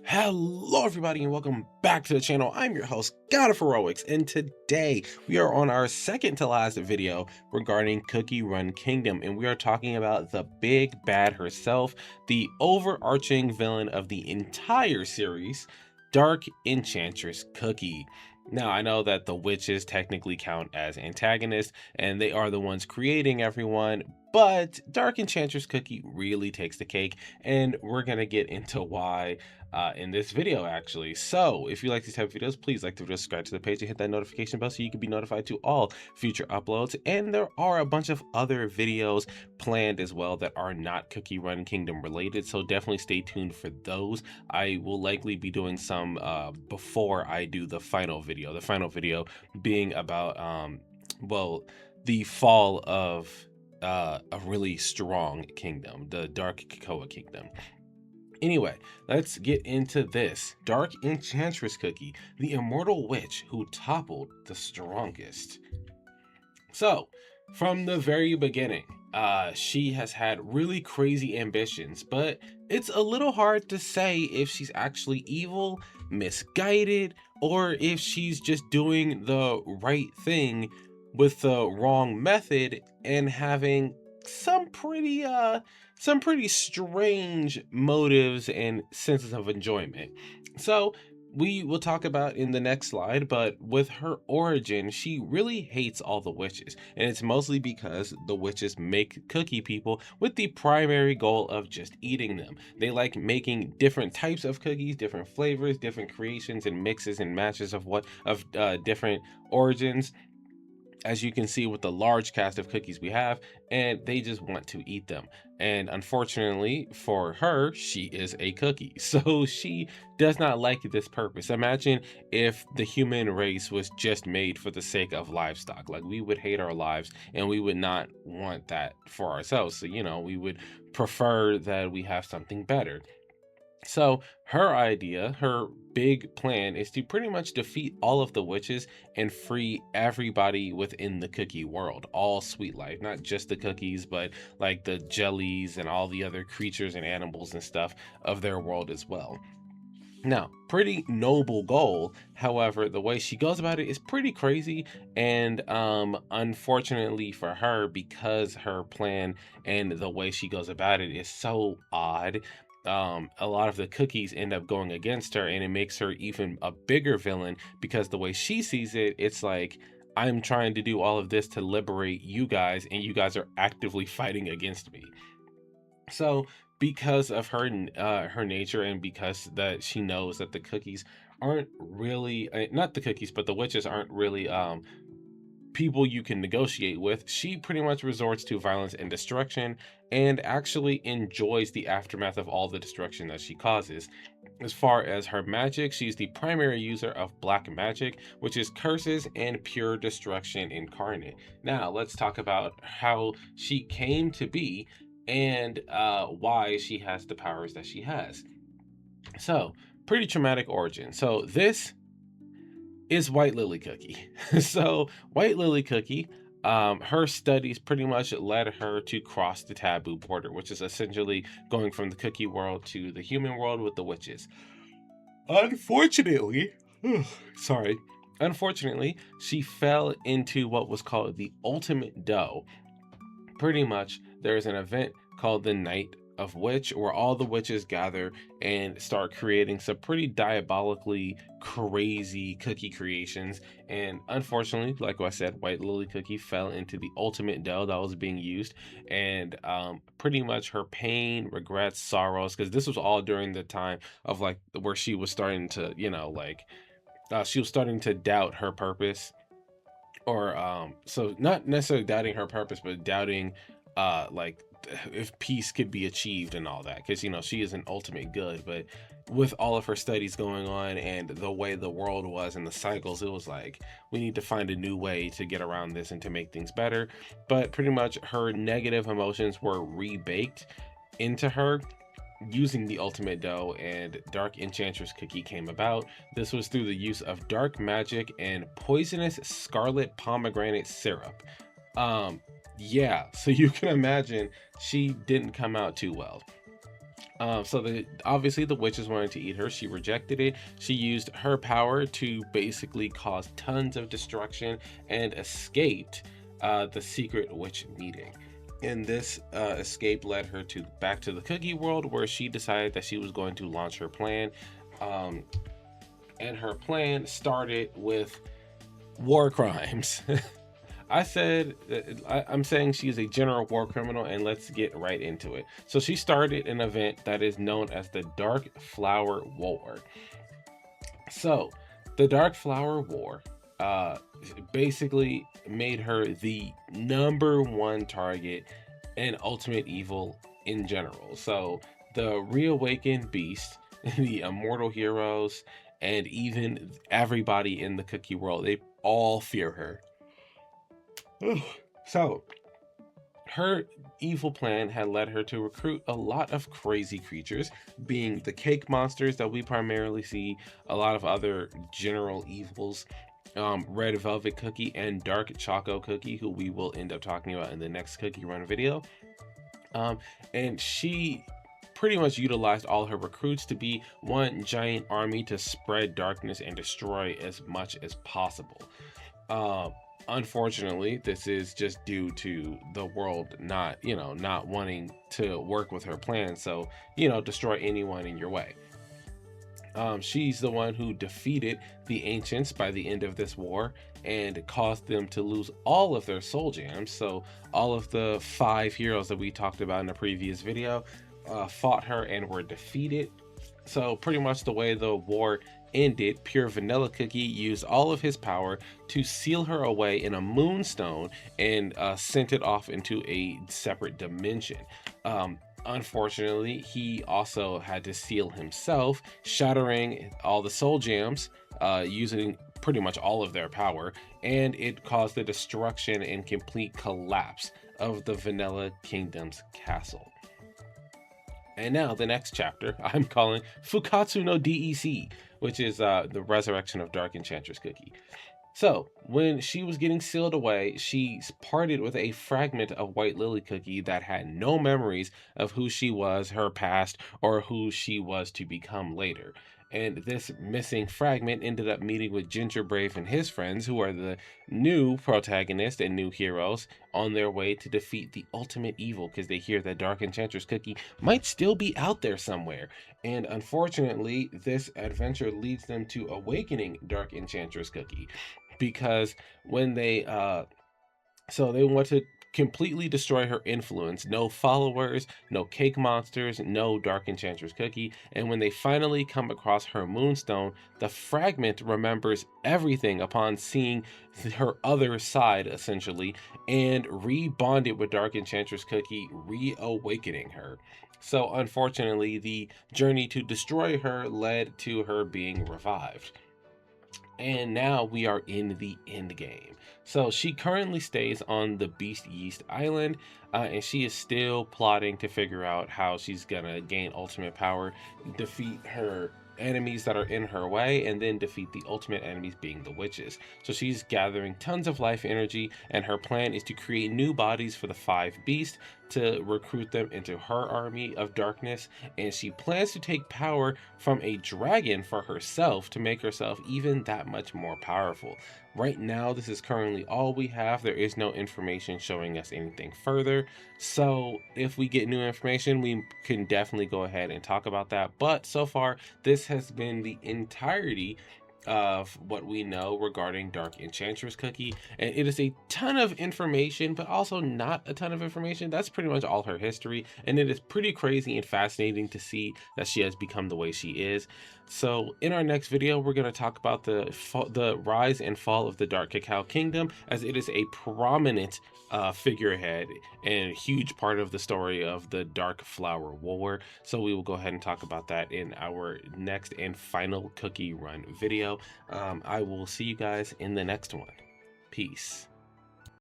Hello everybody and welcome back to the channel. I'm your host, God of Heroics, and today we are on our second to last video regarding Cookie Run Kingdom, and we are talking about the big bad herself, the overarching villain of the entire series, Dark Enchantress Cookie. Now, I know that the witches technically count as antagonists, and they are the ones creating everyone, but Dark Enchantress Cookie really takes the cake, and we're gonna get into why in this video actually. So if you like these type of videos, please like to subscribe to the page and hit that notification bell so you can be notified to all future uploads. And there are a bunch of other videos planned as well that are not Cookie Run Kingdom related, so definitely stay tuned for those. I will likely be doing some before I do the final video being about well, the fall of a really strong kingdom, the Dark Cocoa Kingdom. Anyway, let's get into this. Dark Enchantress Cookie, the immortal witch who toppled the strongest. So, from the very beginning, she has had really crazy ambitions, but it's a little hard to say if she's actually evil, misguided, or if she's just doing the right thing with the wrong method and having some pretty strange motives and senses of enjoyment. So we will talk about in the next slide, but with her origin, she really hates all the witches, and it's mostly because the witches make cookie people with the primary goal of just eating them. They like making different types of cookies, different flavors, different creations and mixes and matches of different origins, as you can see with the large cast of cookies we have, and they just want to eat them. And unfortunately for her, she is a cookie, so she does not like this purpose. Imagine if the human race was just made for the sake of livestock. Like, we would hate our lives and we would not want that for ourselves. So, we would prefer that we have something better. So her idea, her big plan, is to pretty much defeat all of the witches and free everybody within the cookie world, all sweet life, not just the cookies, but like the jellies and all the other creatures and animals and stuff of their world as well. Now, pretty noble goal. However, the way she goes about it is pretty crazy, and unfortunately for her, because her plan and the way she goes about it is so odd, a lot of the cookies end up going against her, and it makes her even a bigger villain, because the way she sees it, it's like, I'm trying to do all of this to liberate you guys, and you guys are actively fighting against me. So because of her nature, and because that she knows that the cookies aren't really not the cookies, but the witches aren't really people you can negotiate with, she pretty much resorts to violence and destruction, and actually enjoys the aftermath of all the destruction that she causes. As far as her magic, she's the primary user of black magic, which is curses and pure destruction incarnate. Now, let's talk about how she came to be and why she has the powers that she has. So, pretty traumatic origin. So, this is White Lily Cookie. So White Lily Cookie, her studies pretty much led her to cross the taboo border, which is essentially going from the cookie world to the human world with the witches. Unfortunately, sorry, unfortunately, she fell into what was called the ultimate dough. Pretty much, there's an event called the Night of Witch, where all the witches gather and start creating some pretty diabolically crazy cookie creations. And unfortunately, like I said, White Lily Cookie fell into the ultimate dough that was being used, and pretty much her pain, regrets, sorrows, because this was all during the time of like where she was starting to, she was starting to doubt her purpose, or so not necessarily doubting her purpose, but doubting like if peace could be achieved and all that, because she is an ultimate good, but with all of her studies going on and the way the world was and the cycles, it was like, we need to find a new way to get around this and to make things better. But pretty much her negative emotions were rebaked into her using the ultimate dough, and Dark Enchantress Cookie came about. This was through the use of dark magic and poisonous scarlet pomegranate syrup. Yeah, so you can imagine she didn't come out too well. Obviously the witches wanted to eat her. She rejected it. She used her power to basically cause tons of destruction and escaped the secret witch meeting. And this escape led her to back to the cookie world, where she decided that she was going to launch her plan. Um, and her plan started with war crimes. I'm saying she's a general war criminal, and let's get right into it. So she started an event that is known as the Dark Flower War. So the Dark Flower War basically made her the #1 target and ultimate evil in general. So the reawakened beast, the immortal heroes, and even everybody in the cookie world, they all fear her. So her evil plan had led her to recruit a lot of crazy creatures, being the cake monsters that we primarily see, a lot of other general evils, Red Velvet Cookie and Dark Choco Cookie, who we will end up talking about in the next cookie run video. And she pretty much utilized all her recruits to be one giant army to spread darkness and destroy as much as possible. Unfortunately, this is just due to the world not wanting to work with her plan. So, destroy anyone in your way. She's the one who defeated the ancients by the end of this war and caused them to lose all of their soul gems. So all of the 5 heroes that we talked about in the previous video fought her and were defeated. So pretty much the way the war ended, Pure Vanilla Cookie used all of his power to seal her away in a moonstone and sent it off into a separate dimension. Unfortunately, he also had to seal himself, shattering all the soul gems, using pretty much all of their power, and it caused the destruction and complete collapse of the Vanilla Kingdom's castle. And now the next chapter I'm calling Fukatsu no DEC, which is the resurrection of Dark Enchantress Cookie. So when she was getting sealed away, she parted with a fragment of White Lily Cookie that had no memories of who she was, her past, or who she was to become later. And this missing fragment ended up meeting with Ginger Brave and his friends, who are the new protagonist and new heroes, on their way to defeat the ultimate evil, because they hear that Dark Enchantress Cookie might still be out there somewhere. And unfortunately, this adventure leads them to awakening Dark Enchantress Cookie, because when they want to completely destroy her influence. No followers, no cake monsters, no Dark Enchantress Cookie. And when they finally come across her moonstone, the fragment remembers everything upon seeing her other side, essentially, and rebonded with Dark Enchantress Cookie, reawakening her. So unfortunately, the journey to destroy her led to her being revived. And now we are in the end game. So she currently stays on the Beast Yeast Island, and she is still plotting to figure out how she's gonna gain ultimate power, defeat her enemies that are in her way, and then defeat the ultimate enemies, being the witches. So she's gathering tons of life energy, and her plan is to create new bodies for the 5 beasts to recruit them into her army of darkness, and she plans to take power from a dragon for herself to make herself even that much more powerful. Right now, this is currently all we have. There is no information showing us anything further. So if we get new information, we can definitely go ahead and talk about that. But so far, this has been the entirety of what we know regarding Dark Enchantress Cookie, and it is a ton of information, but also not a ton of information. That's pretty much all her history, and it is pretty crazy and fascinating to see that she has become the way she is. So in our next video, we're going to talk about the rise and fall of the Dark Cacao Kingdom, as it is a prominent figurehead and huge part of the story of the Dark Flower War. So we will go ahead and talk about that in our next and final cookie run video. I will see you guys in the next one. Peace.